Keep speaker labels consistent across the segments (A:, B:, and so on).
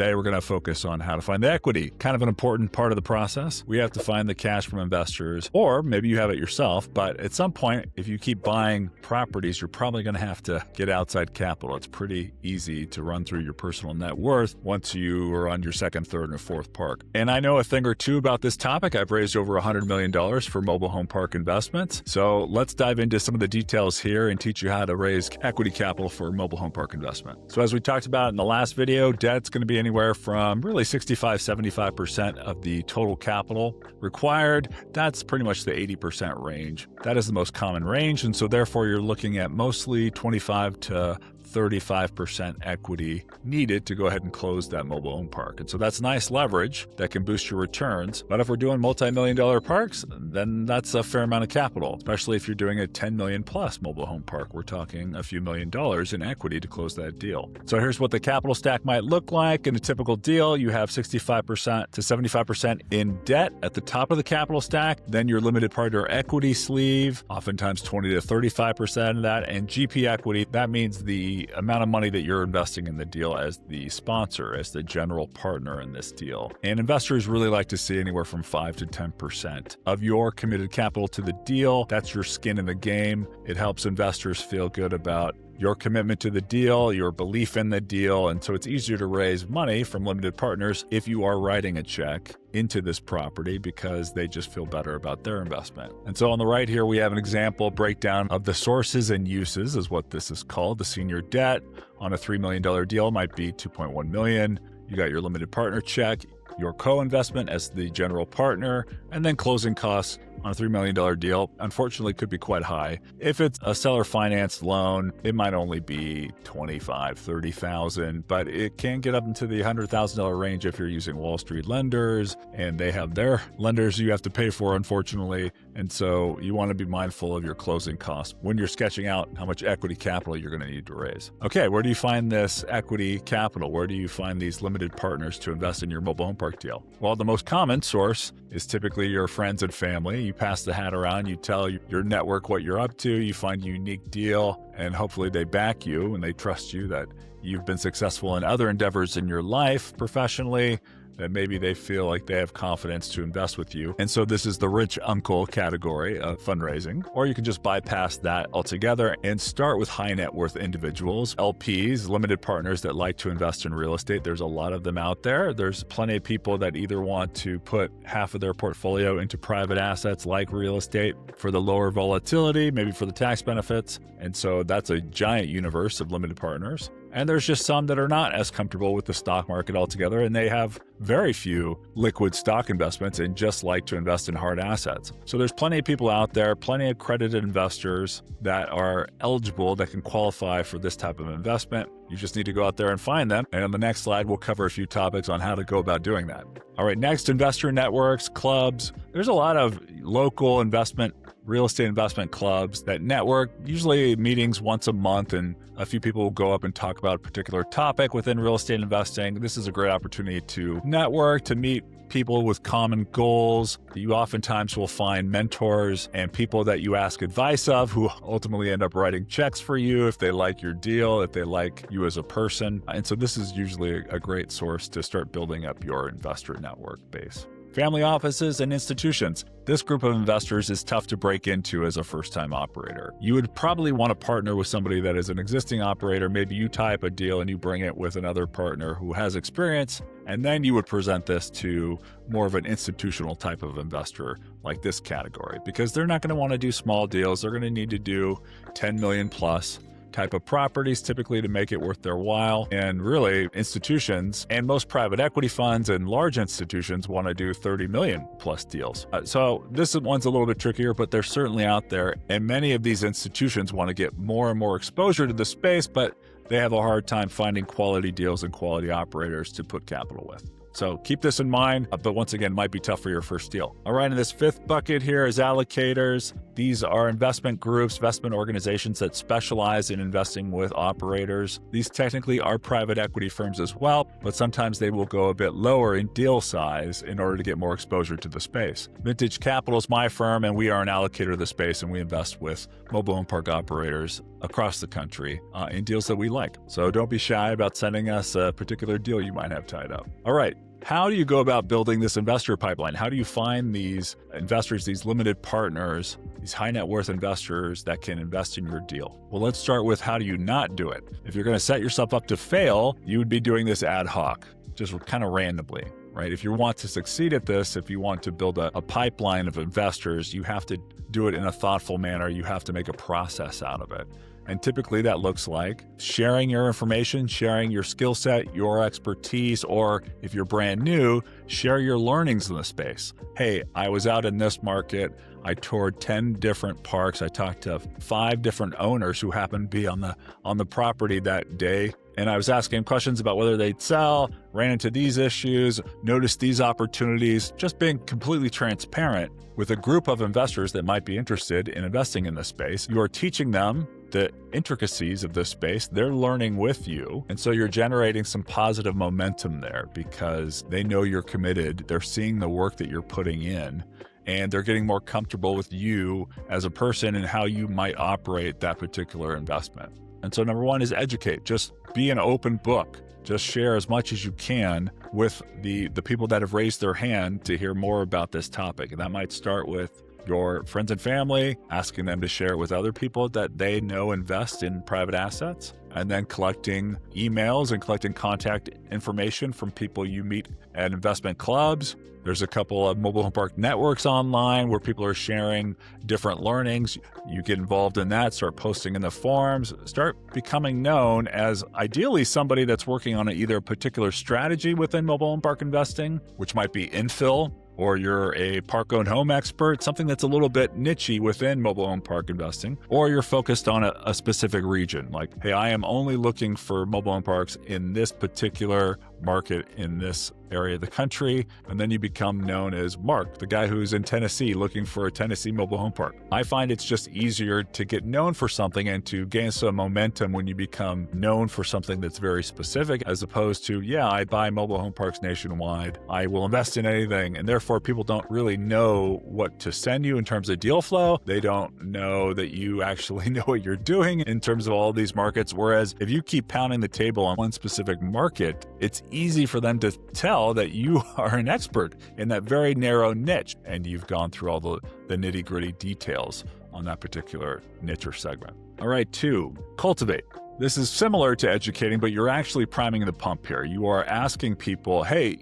A: today we're going to focus on how to find the equity, kind of an important part of the process. We have to find the cash from investors, or maybe you have it yourself, but at some point, if you keep buying properties, you're probably going to have to get outside capital. It's pretty easy to run through your personal net worth once you are on your second, third, and fourth park. And I know a thing or two about this topic. I've raised over $100 million for mobile home park investments. So let's dive into some of the details here and teach you how to raise equity capital for mobile home park investment. So as we talked about in the last video, debt's going to be anywhere from really 65-75% of the total capital required. That's pretty much the 80% range. That is the most common range, and so therefore you're looking at mostly 25 to 35% equity needed to go ahead and close that mobile home park. And so that's nice leverage that can boost your returns. But if we're doing multi-million-dollar parks, then that's a fair amount of capital, especially if you're doing a 10 million plus mobile home park. We're talking a few $1,000,000 in equity to close that deal. So here's what the capital stack might look like. In a typical deal, you have 65% to 75% in debt at the top of the capital stack, then your limited partner equity sleeve, oftentimes 20 to 35% of that, and GP equity. That means the amount of money that you're investing in the deal as the sponsor, as the general partner in this deal. And investors really like to see anywhere from 5 to 10% of your committed capital to the deal. That's your skin in the game. It helps investors feel good about your commitment to the deal, your belief in the deal, and so it's easier to raise money from limited partners if you are writing a check into this property because they just feel better about their investment. And so on the right here, we have an example breakdown of the sources and uses is what this is called. The senior debt on a $3 million deal might be $2.1 million. You got your limited partner check, your co-investment as the general partner, and then closing costs on a $3 million deal, unfortunately, could be quite high. If it's a seller-financed loan, it might only be $25,000, $30,000, but it can get up into the $100,000 range if you're using Wall Street lenders, and they have their lenders you have to pay for, unfortunately. And so you want to be mindful of your closing costs when you're sketching out how much equity capital you're going to need to raise. Okay, where do you find this equity capital? Where do you find these limited partners to invest in your mobile home park deal? Well, the most common source is typically your friends and family. You pass the hat around, you tell your network what you're up to, you find a unique deal, and hopefully they back you and they trust you that you've been successful in other endeavors in your life professionally, that maybe they feel like they have confidence to invest with you. And so this is the rich uncle category of fundraising. Or you can just bypass that altogether and start with high net worth individuals, LPs, limited partners that like to invest in real estate. There's a lot of them out there. There's plenty of people that either want to put half of their portfolio into private assets like real estate for the lower volatility, maybe for the tax benefits. And so that's a giant universe of limited partners. And there's just some that are not as comfortable with the stock market altogether, and they have very few liquid stock investments and just like to invest in hard assets. So there's plenty of people out there, plenty of accredited investors that are eligible, that can qualify for this type of investment. You just need to go out there and find them. And on the next slide, we'll cover a few topics on how to go about doing that. All right, next, investor networks, clubs. There's a lot of local real estate investment clubs that network, usually meetings once a month, and a few people will go up and talk about a particular topic within real estate investing. This is a great opportunity to network, to meet people with common goals. You oftentimes will find mentors and people that you ask advice of who ultimately end up writing checks for you if they like your deal, if they like you as a person. And so this is usually a great source to start building up your investor network base. Family offices and institutions. This group of investors is tough to break into as a first-time operator. You would probably want to partner with somebody that is an existing operator. Maybe you tie up a deal and you bring it with another partner who has experience, and then you would present this to more of an institutional type of investor like this category, because they're not going to want to do small deals. They're going to need to do 10 million plus type of properties typically to make it worth their while. And really, institutions and most private equity funds and large institutions want to do 30 million plus deals. So this one's a little bit trickier, but they're certainly out there. And many of these institutions want to get more and more exposure to the space, but they have a hard time finding quality deals and quality operators to put capital with. So keep this in mind, but once again, might be tough for your first deal. All right, and this fifth bucket here is allocators. These are investment groups, investment organizations that specialize in investing with operators. These technically are private equity firms as well, but sometimes they will go a bit lower in deal size in order to get more exposure to the space. Vintage Capital is my firm, and we are an allocator of the space, and we invest with mobile home park operators across the country in deals that we like. So don't be shy about sending us a particular deal you might have tied up. All right. How do you go about building this investor pipeline? How do you find these investors, these limited partners, these high net worth investors that can invest in your deal? Well, let's start with how do you not do it? If you're going to set yourself up to fail, you would be doing this ad hoc, just kind of randomly, right? If you want to succeed at this, if you want to build a pipeline of investors, you have to do it in a thoughtful manner. You have to make a process out of it. And typically that looks like sharing your information, sharing your skill set, your expertise, or if you're brand new, share your learnings in the space. Hey, I was out in this market. I toured 10 different parks. I talked to 5 different owners who happened to be on the property that day. And I was asking questions about whether they'd sell, ran into these issues, noticed these opportunities, just being completely transparent with a group of investors that might be interested in investing in this space. You are teaching them the intricacies of this space. They're learning with you. And so you're generating some positive momentum there because they know you're committed. They're seeing the work that you're putting in, and they're getting more comfortable with you as a person and how you might operate that particular investment. And so number one is educate. Just be an open book. Just share as much as you can with the people that have raised their hand to hear more about this topic. And that might start with your friends and family, asking them to share it with other people that they know invest in private assets, and then collecting emails and collecting contact information from people you meet at investment clubs. There's a couple of mobile home park networks online where people are sharing different learnings. You get involved in that, start posting in the forums, start becoming known as ideally somebody that's working on either a particular strategy within mobile home park investing, which might be infill, or you're a park-owned home expert, something that's a little bit niche-y within mobile home park investing, or you're focused on a specific region. Like, hey, I am only looking for mobile home parks in this particular market in this area of the country. And then you become known as Mark, the guy who's in Tennessee looking for a Tennessee mobile home park. I find it's just easier to get known for something and to gain some momentum when you become known for something that's very specific, as opposed to, yeah, I buy mobile home parks nationwide. I will invest in anything. And therefore people don't really know what to send you in terms of deal flow. They don't know that you actually know what you're doing in terms of all these markets. Whereas if you keep pounding the table on one specific market, it's easy for them to tell that you are an expert in that very narrow niche, and you've gone through all the nitty-gritty details on that particular niche or segment. All right, 2, cultivate. This is similar to educating, but you're actually priming the pump here. You are asking people, hey,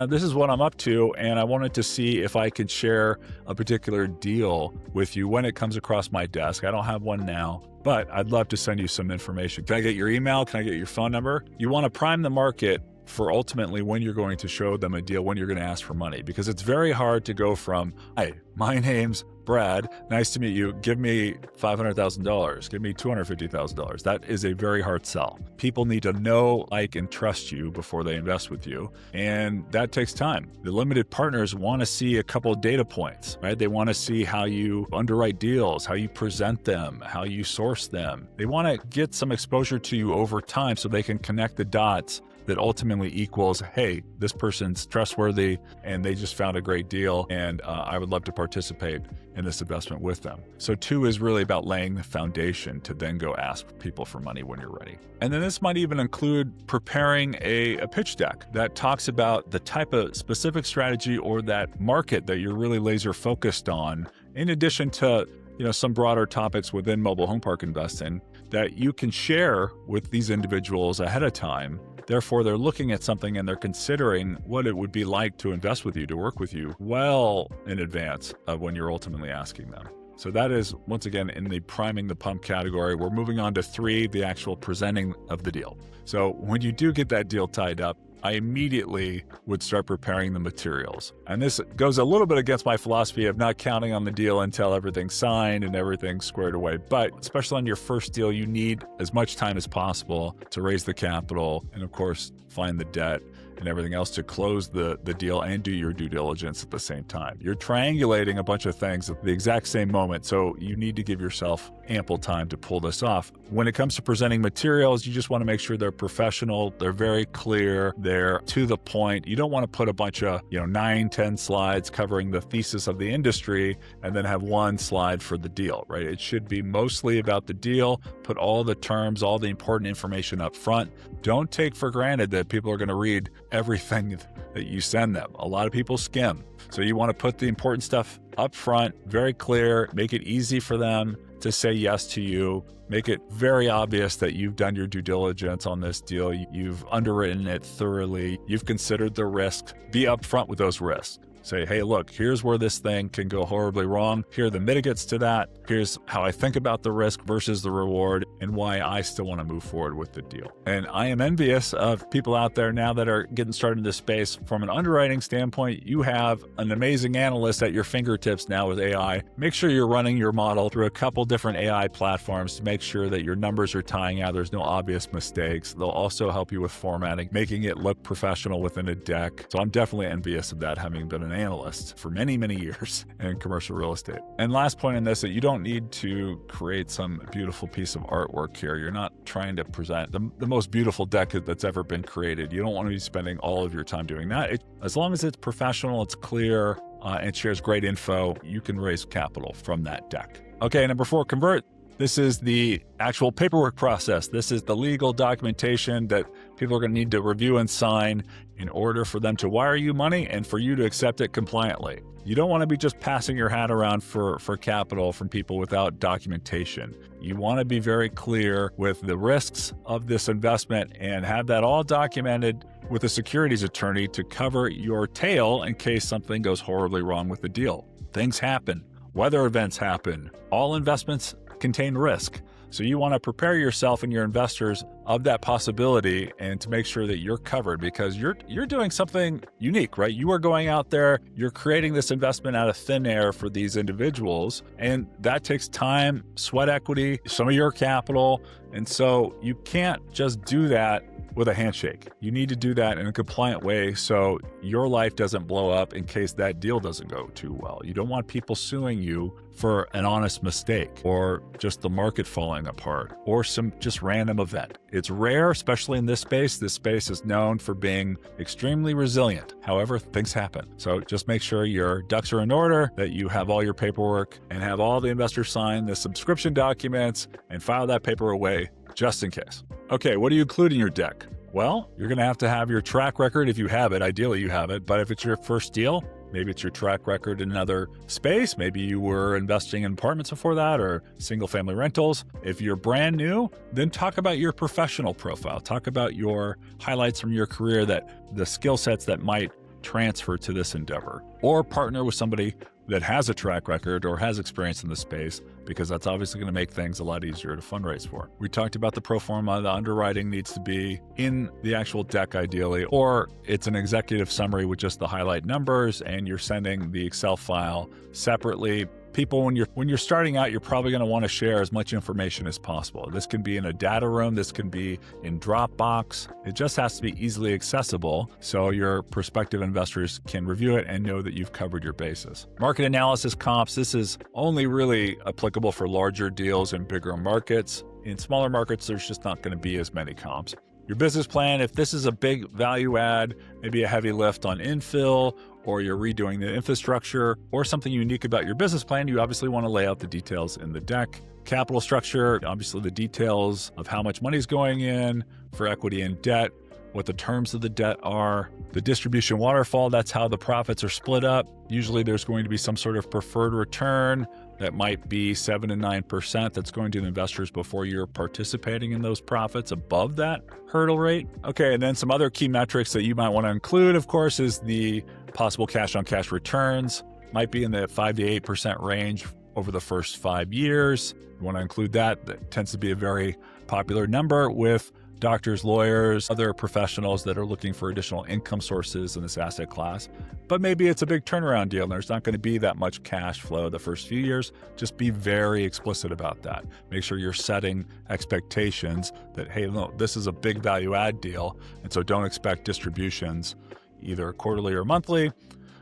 A: this is what I'm up to, and I wanted to see if I could share a particular deal with you when it comes across my desk. I don't have one now, but I'd love to send you some information. Can I get your email? Can I get your phone number? You want to prime the market for ultimately when you're going to show them a deal, when you're going to ask for money, because it's very hard to go from, hi, my name's Brad, nice to meet you, give me $500,000, give me $250,000. That is a very hard sell. People need to know, like, and trust you before they invest with you, and that takes time. The limited partners want to see a couple of data points, right? They want to see how you underwrite deals, how you present them, how you source them. They want to get some exposure to you over time so they can connect the dots that ultimately equals, hey, this person's trustworthy and they just found a great deal, and I would love to participate in this investment with them. So 2 is really about laying the foundation to then go ask people for money when you're ready. And then this might even include preparing a pitch deck that talks about the type of specific strategy or that market that you're really laser focused on, in addition to some broader topics within mobile home park investing that you can share with these individuals ahead of time. Therefore, they're looking at something and they're considering what it would be like to invest with you, to work with you well in advance of when you're ultimately asking them. So that is, once again, in the priming the pump category. We're moving on to 3, the actual presenting of the deal. So when you do get that deal tied up, I immediately would start preparing the materials. And this goes a little bit against my philosophy of not counting on the deal until everything's signed and everything's squared away. But especially on your first deal, you need as much time as possible to raise the capital and, of course, find the debt and everything else to close the deal and do your due diligence at the same time. You're triangulating a bunch of things at the exact same moment, so you need to give yourself ample time to pull this off. When it comes to presenting materials, you just want to make sure they're professional, they're very clear, they're to the point. You don't want to put a bunch of 9, 10 slides covering the thesis of the industry and then have one slide for the deal, right? It should be mostly about the deal. Put all the terms, all the important information up front. Don't take for granted that people are going to read everything that you send them. A lot of people skim. So you want to put the important stuff up front, very clear, make it easy for them to say yes to you. Make it very obvious that you've done your due diligence on this deal. You've underwritten it thoroughly. You've considered the risks. Be upfront with those risks. Say, hey, look, here's where this thing can go horribly wrong. Here are the mitigants to that. Here's how I think about the risk versus the reward and why I still want to move forward with the deal. And I am envious of people out there now that are getting started in this space. From an underwriting standpoint, you have an amazing analyst at your fingertips now with AI. Make sure you're running your model through a couple different AI platforms to make sure that your numbers are tying out. There's no obvious mistakes. They'll also help you with formatting, making it look professional within a deck. So I'm definitely envious of that, having been an analyst for many, many years in commercial real estate. And last point in this, that you don't need to create some beautiful piece of artwork here. You're not trying to present the most beautiful deck that's ever been created. You don't want to be spending all of your time doing that. As long as it's professional, it's clear, and shares great info, you can raise capital from that deck. Okay, number 4, convert. This is the actual paperwork process. This is the legal documentation that people are going to need to review and sign in order for them to wire you money and for you to accept it compliantly. You don't want to be just passing your hat around for capital from people without documentation. You want to be very clear with the risks of this investment and have that all documented with a securities attorney to cover your tail in case something goes horribly wrong with the deal. Things happen. Weather events happen. All investments contain risk. So you want to prepare yourself and your investors of that possibility and to make sure that you're covered, because you're doing something unique, right? You are going out there, you're creating this investment out of thin air for these individuals, and that takes time, sweat equity, some of your capital. And so you can't just do that with a handshake. You need to do that in a compliant way so your life doesn't blow up in case that deal doesn't go too well. You don't want people suing you for an honest mistake or just the market falling apart or some just random event. It's rare, especially in this space. This space is known for being extremely resilient. However, things happen. So just make sure your ducks are in order, that you have all your paperwork and have all the investors sign the subscription documents and file that paper away just in case. Okay, what do you include in your deck? Well, you're going to have your track record if you have it. Ideally, you have it. But if it's your first deal, maybe it's your track record in another space. Maybe you were investing in apartments before that or single-family rentals. If you're brand new, then talk about your professional profile. Talk about your highlights from your career, that the skill sets that might transfer to this endeavor. Or partner with somebody that has a track record or has experience in the space, because that's obviously going to make things a lot easier to fundraise for. We talked about the pro forma. The underwriting needs to be in the actual deck ideally, or it's an executive summary with just the highlight numbers and you're sending the Excel file separately. People, when you're starting out, you're probably going to want to share as much information as possible. This can be in a data room. This can be in Dropbox. It just has to be easily accessible so your prospective investors can review it and know that you've covered your bases. Market analysis comps. This is only really applicable for larger deals in bigger markets. In smaller markets, there's just not going to be as many comps. Your business plan, if this is a big value add, maybe a heavy lift on infill, or you're redoing the infrastructure, or something unique about your business plan, you obviously want to lay out the details in the deck. Capital structure, obviously the details of how much money is going in for equity and debt, what the terms of the debt are. The distribution waterfall, that's how the profits are split up. Usually there's going to be some sort of preferred return that might be 7 to 9% that's going to the investors before you're participating in those profits above that hurdle rate. Okay, and then some other key metrics that you might want to include, of course, is the possible cash-on-cash returns. Might be in the 5 to 8% range over the first 5 years. You want to include that. That tends to be a very popular number with doctors, lawyers, other professionals that are looking for additional income sources in this asset class. But maybe it's a big turnaround deal and there's not going to be that much cash flow the first few years. Just be very explicit about that. Make sure you're setting expectations that, hey, no, this is a big value add deal. And so don't expect distributions either quarterly or monthly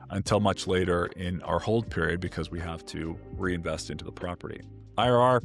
A: until much later in our hold period, because we have to reinvest into the property. IRR,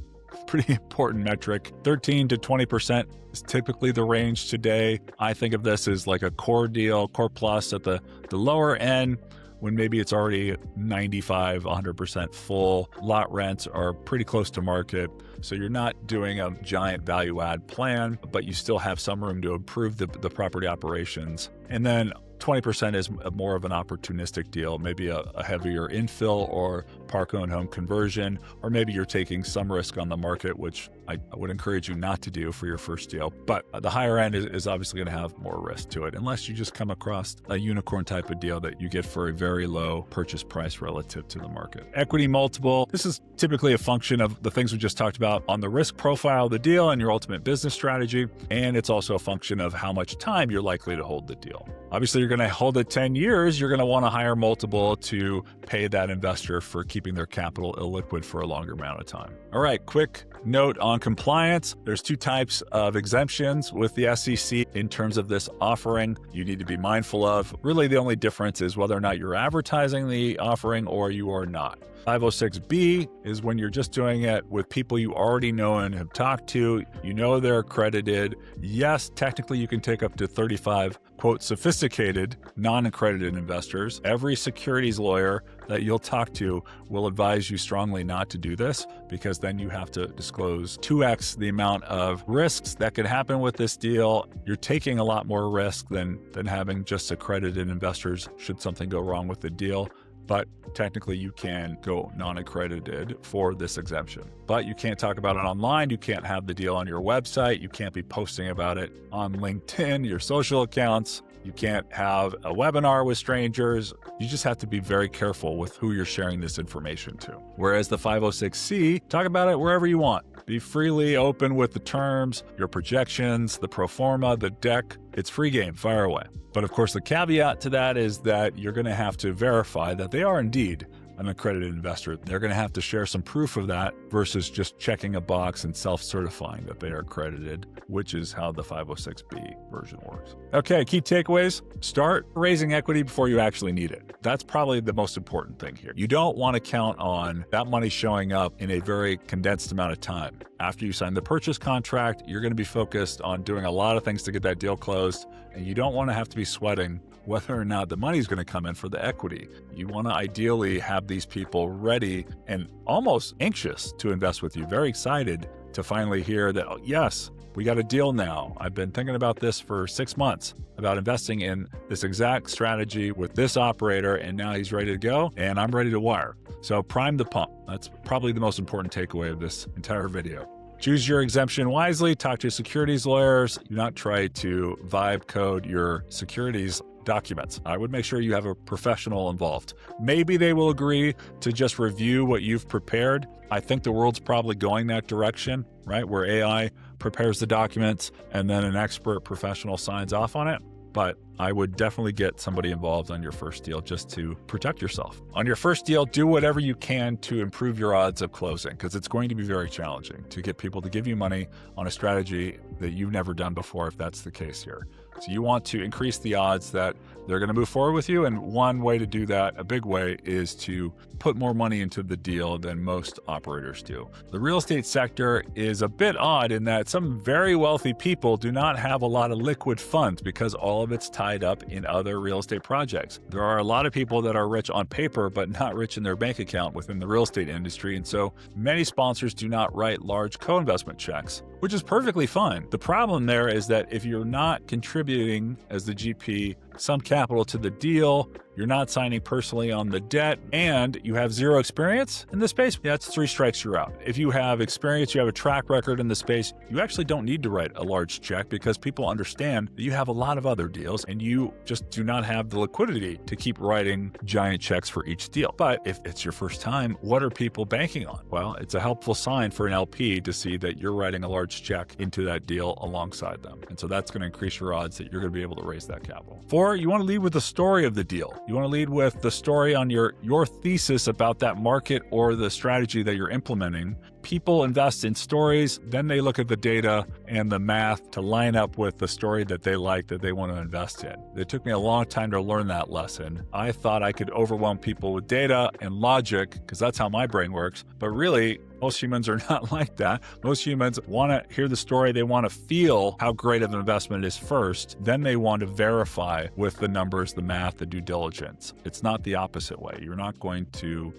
A: pretty important metric. 13 to 20% is typically the range today. I think of this as like a core deal, core plus at the lower end, when maybe it's already 95, 100% full. Lot rents are pretty close to market. So you're not doing a giant value add plan, but you still have some room to improve the property operations. And then 20% is more of an opportunistic deal, maybe a heavier infill or park-owned home conversion, or maybe you're taking some risk on the market, which I would encourage you not to do for your first deal. But the higher end is obviously going to have more risk to it, unless you just come across a unicorn type of deal that you get for a very low purchase price relative to the market. Equity multiple, this is typically a function of the things we just talked about on the risk profile of the deal and your ultimate business strategy. And it's also a function of how much time you're likely to hold the deal. Obviously, you're going to hold it 10 years, you're going to want a higher multiple to pay that investor for keeping their capital illiquid for a longer amount of time. All right, quick note on compliance. There's two types of exemptions with the SEC in terms of this offering you need to be mindful of. Really, the only difference is whether or not you're advertising the offering or you are not. 506B is when you're just doing it with people you already know and have talked to. You know they're accredited. Yes, technically you can take up to 35, quote, sophisticated, non-accredited investors. Every securities lawyer that you'll talk to will advise you strongly not to do this, because then you have to disclose 2x the amount of risks that could happen with this deal. You're taking a lot more risk than having just accredited investors should something go wrong with the deal. But technically you can go non-accredited for this exemption. But you can't talk about it online. You can't have the deal on your website. You can't be posting about it on LinkedIn, your social accounts. You can't have a webinar with strangers. You just have to be very careful with who you're sharing this information to. Whereas the 506C, talk about it wherever you want. Be freely open with the terms, your projections, the pro forma, the deck. It's free game, fire away. But of course, the caveat to that is that you're going to have to verify that they are indeed an accredited investor. They're going to have to share some proof of that versus just checking a box and self-certifying that they are accredited, which is how the 506B version works. Okay, key takeaways. Start raising equity before you actually need it. That's probably the most important thing here. You don't want to count on that money showing up in a very condensed amount of time. After you sign the purchase contract, you're going to be focused on doing a lot of things to get that deal closed, and you don't want to have to be sweating whether or not the money's going to come in for the equity. You want to ideally have these people ready and almost anxious to invest with you, very excited to finally hear that, oh, yes, we got a deal now. I've been thinking about this for 6 months, about investing in this exact strategy with this operator, and now he's ready to go, and I'm ready to wire. So prime the pump. That's probably the most important takeaway of this entire video. Choose your exemption wisely. Talk to securities lawyers. Do not try to vibe code your securities documents. I would make sure you have a professional involved. Maybe they will agree to just review what you've prepared. I think the world's probably going that direction, right? Where AI prepares the documents and then an expert professional signs off on it. But I would definitely get somebody involved on your first deal just to protect yourself. On your first deal, do whatever you can to improve your odds of closing, because it's going to be very challenging to get people to give you money on a strategy that you've never done before, if that's the case here. So you want to increase the odds that they're going to move forward with you. And one way to do that, a big way, is to put more money into the deal than most operators do. The real estate sector is a bit odd in that some very wealthy people do not have a lot of liquid funds because all of it's tied up in other real estate projects. There are a lot of people that are rich on paper, but not rich in their bank account within the real estate industry. And so many sponsors do not write large co-investment checks, which is perfectly fine. The problem there is that if you're not contributing as the GP some capital to the deal, you're not signing personally on the debt, and you have zero experience in this space, that's 3 strikes, you're out. If you have experience, you have a track record in the space, you actually don't need to write a large check because people understand that you have a lot of other deals and you just do not have the liquidity to keep writing giant checks for each deal. But if it's your first time, what are people banking on? Well, it's a helpful sign for an LP to see that you're writing a large check into that deal alongside them. And so that's going to increase your odds that you're going to be able to raise that capital. 4, you want to lead with the story of the deal. You want to lead with the story on your thesis about that market or the strategy that you're implementing. People invest in stories, then they look at the data and the math to line up with the story that they like, that they want to invest in. It took me a long time to learn that lesson. I thought I could overwhelm people with data and logic because that's how my brain works. But really, most humans are not like that. Most humans want to hear the story. They want to feel how great of an investment it is first. Then they want to verify with the numbers, the math, the due diligence. It's not the opposite way. You're not going to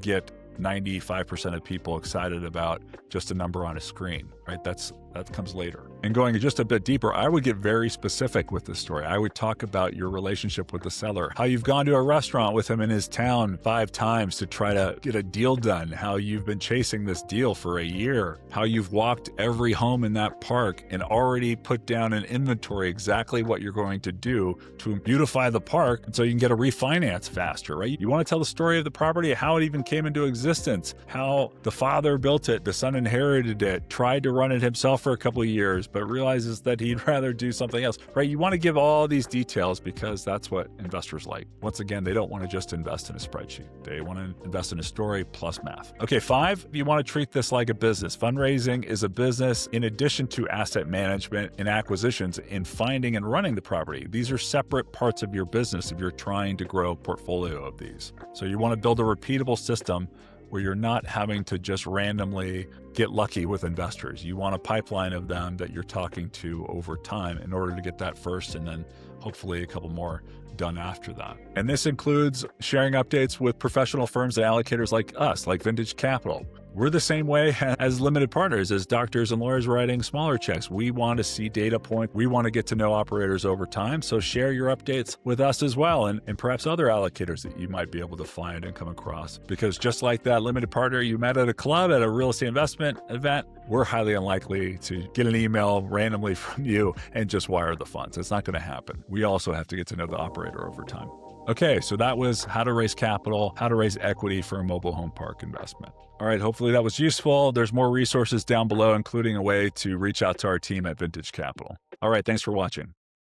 A: get 95% of people excited about just a number on a screen, right? That comes later. And going just a bit deeper, I would get very specific with the story. I would talk about your relationship with the seller, how you've gone to a restaurant with him in his town 5 times to try to get a deal done, how you've been chasing this deal for a year, how you've walked every home in that park and already put down an inventory exactly what you're going to do to beautify the park and so you can get a refinance faster, right? You want to tell the story of the property, how it even came into existence, how the father built it, the son inherited it, tried to run it himself for a couple of years, but realizes that he'd rather do something else, right? You want to give all these details because that's what investors like. Once again, they don't want to just invest in a spreadsheet. They want to invest in a story plus math. Okay, 5, you want to treat this like a business. Fundraising is a business in addition to asset management and acquisitions in finding and running the property. These are separate parts of your business if you're trying to grow a portfolio of these. So you want to build a repeatable system where you're not having to just randomly get lucky with investors. You want a pipeline of them that you're talking to over time in order to get that first and then hopefully a couple more done after that. And this includes sharing updates with professional firms and allocators like us, like Vintage Capital. We're the same way as limited partners, as doctors and lawyers writing smaller checks. We want to see data points. We want to get to know operators over time. So share your updates with us as well and perhaps other allocators that you might be able to find and come across. Because just like that limited partner you met at a club at a real estate investment event, we're highly unlikely to get an email randomly from you and just wire the funds. It's not going to happen. We also have to get to know the operator over time. Okay, so that was how to raise capital, how to raise equity for a mobile home park investment. All right, hopefully that was useful. There's more resources down below, including a way to reach out to our team at Vintage Capital. All right, thanks for watching.